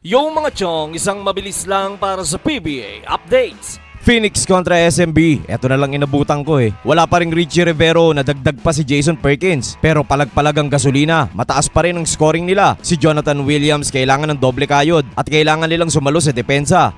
Yung mga chong, isang mabilis lang para sa PBA updates. Phoenix kontra SMB. Eto na lang inabutan ko eh. Wala pa ring Richie Rivero, nadagdag pa si Jason Perkins. Pero palag-palag ang gasolina. Mataas pa rin ang scoring nila. Si Jonathan Williams kailangan ng doble kayod at kailangan nilang sumalo sa depensa.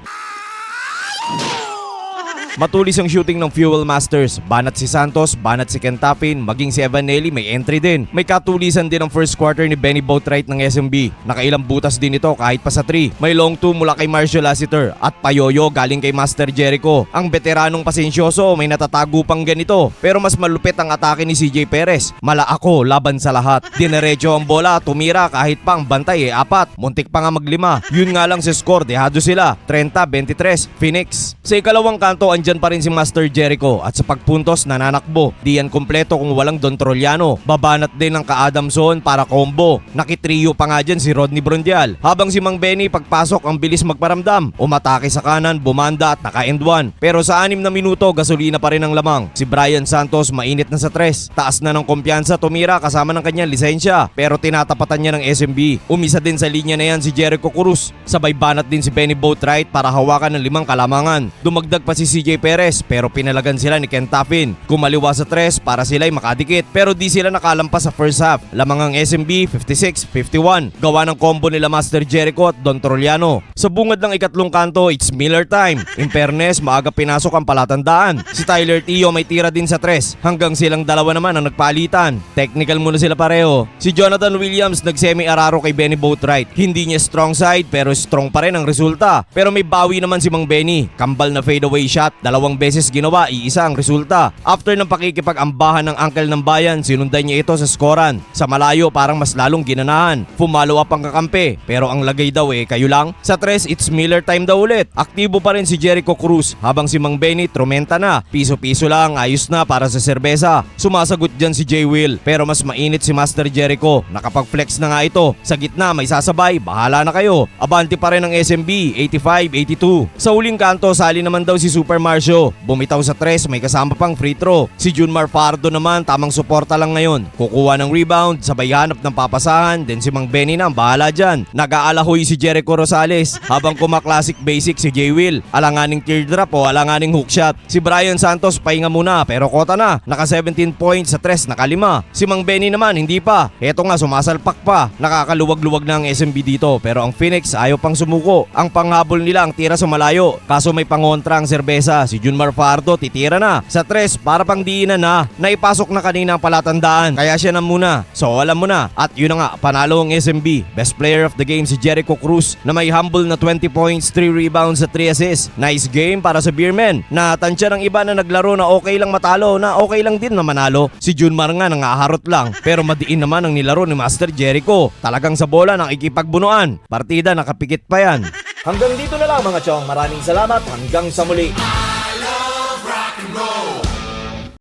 Matulis ang shooting ng Fuel Masters. Banat si Santos, banat si Kentapin, maging si Evanelli may entry din. May katulisan din ang first quarter ni Benny Boatwright ng SMB. Nakailang butas din ito kahit pa sa 3. May long 2 mula kay Marshall Lassiter at payoyo galing kay Master Jericho. Ang veteranong pasensyoso may natatago pang ganito. Pero mas malupit ang atake ni CJ Perez. Mala ako laban sa lahat. Dinerecho ang bola, tumira kahit pa ang bantay 4. Muntik pa nga mag-5. Yun nga lang sa score, dehado sila. 30-23, Phoenix. Sa ikalawang kanto, andyan pa rin si Master Jericho at sa pagpuntos nananakbo. Di yan kumpleto kung walang Don Trollano. Babanat din ng ka-Adamson para combo. Nakitrio pa nga dyan si Rodney Brondial. Habang si Mang Benny pagpasok ang bilis magparamdam. Umatake sa kanan, bumanda at naka-end 1. Pero sa 6 na minuto, gasolina pa rin ang lamang. Si Brian Santos mainit na sa 3. Taas na ng kumpiyansa tumira kasama ng kanyang lisensya. Pero tinatapatan niya ng SMB. Umisa din sa linya na yan si Jericho Cruz. Sabay banat din si Benny Boatwright para hawakan ng 5 kalamangan. Dumagdag pa si CJ Perez pero pinalagan sila ni Kentapin. Kumaliwa sa 3 para sila'y makadikit pero di sila nakalampas sa first half. Lamang ang SMB 56-51. Gawa ng combo nila Master Jericho at Don Trollano. Sa bungad ng ikatlong kanto, it's Miller time. In fairness, maaga pinasok ang palatandaan. Si Tyler Tio may tira din sa 3 hanggang silang dalawa naman ang nagpalitan. Technical muna sila pareho. Si Jonathan Williams nagsemi-araro kay Benny Boatwright. Hindi niya strong side pero strong pa rin ang resulta. Pero may bawi naman si Mang Benny. Kambal na fadeaway shot. 2 beses ginawa, iisa ang resulta. After ng pakikipag-ambahan ng uncle ng bayan, sinundan niya ito sa skoran. Sa malayo parang mas lalong ginanahan. Follow up ang kakampi, pero ang lagay daw kayo lang. Sa 3, it's Miller time daw ulit. Aktibo pa rin si Jericho Cruz habang si Mang Benny trumenta na. Piso-piso lang, ayos na para sa serbesa. Sumasagot dyan si J. Will, pero mas mainit si Master Jericho. Nakapag-flex na nga ito. Sa gitna may sasabay, bahala na kayo. Abante pa rin ang SMB, 85-82. Sa huling kanto, sali naman daw si Super Marcio. Bumitaw sa 3, may kasama pang free throw. Si Junmar Pardo naman tamang suporta lang ngayon. Kukuha ng rebound, sabay hanap ng papasahan, then si Mang Benny na ang bahala dyan. Nag-aalahoy si Jericho Rosales habang kuma-classic basic si J. Will. Alanganing teardrop o alanganing hookshot. Si Brian Santos pahinga muna pero kota na. Naka 17 points sa 3, naka 5. Si Mang Benny naman hindi pa. Eto nga sumasalpak pa. Nakakaluwag-luwag na ang SMB dito pero ang Phoenix ayaw pang sumuko. Ang panghabol nila ang tira sa malayo. Kaso may pangontra ang serbesa. Si Junmar Pardo titira na sa 3 para pang diinan na. Naipasok na kanina ang palatandaan kaya siya na muna. So alam mo na. At yun na nga, panalo ang SMB. Best player of the game si Jericho Cruz na may humble na 20 points, 3 rebounds at 3 assists. Nice game para sa Beerman. Natansya ng iba na naglaro na okay lang matalo na okay lang din na manalo. Si Junmar nga nangaharot lang pero madiin naman ang nilaro ni Master Jericho. Talagang sa bola ng ikipagbunuan. Partida nakapikit pa yan. Hanggang dito na lang mga chong. Maraming salamat. Hanggang sa muli.